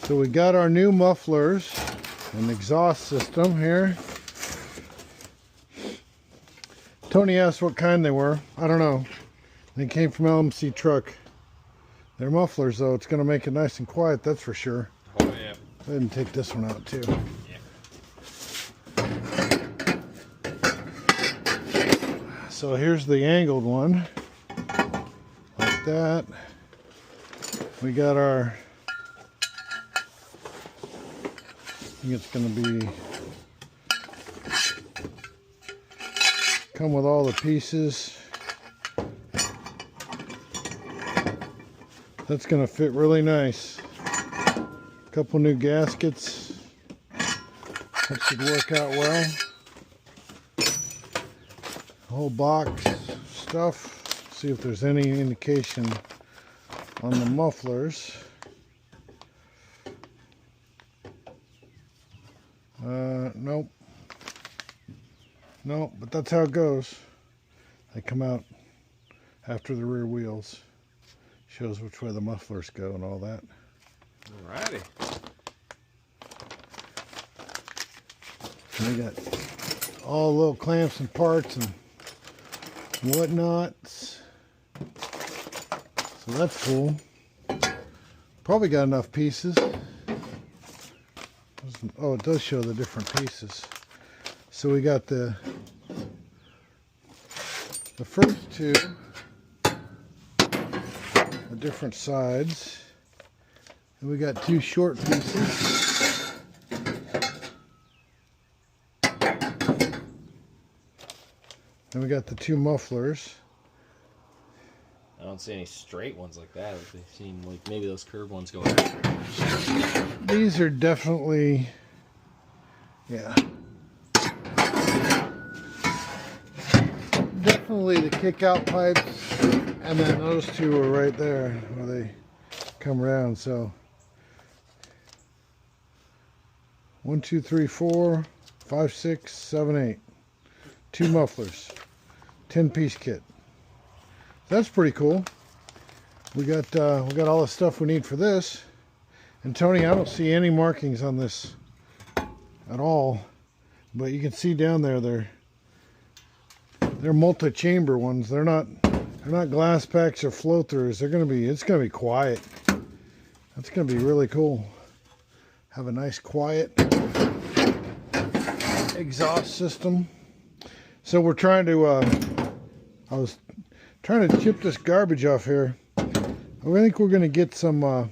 So we got our new mufflers and exhaust system here. Tony asked what kind they were. I don't know. They came from LMC truck. They're mufflers though. It's going to make it nice and quiet, that's for sure. Oh yeah. Go ahead and take this one out too. Yeah. So here's the angled one. Like that. We got our, I think it's going to be, come with all the pieces. That's going to fit really nice. A couple new gaskets. That should work out well. A whole box of stuff. See if there's any indication on the mufflers. Nope. Nope, but that's how it goes. They come out after the rear wheels. Shows which way the mufflers go and all that. Alrighty. And they got all little clamps and parts and whatnots. So that's cool. Probably got enough pieces. Oh, it does show the different pieces. So we got the first two, the different sides. And we got two short pieces. Then we got the two mufflers. I don't see any straight ones like that. They seem like maybe those curved ones go after. These are definitely, yeah. Definitely the kick out pipes, and then those two are right there where they come around. So 1, 2, 3, 4, 5, 6, 7, 8. Two mufflers, 10-piece kit. That's pretty cool. We got all the stuff we need for this. And Tony, I don't see any markings on this at all, but you can see down there they're multi-chamber ones. They're not glass packs or flow throughs. It's gonna be quiet. That's gonna be really cool. Have a nice quiet exhaust system. So we're trying to I was trying to chip this garbage off here. I think we're gonna get some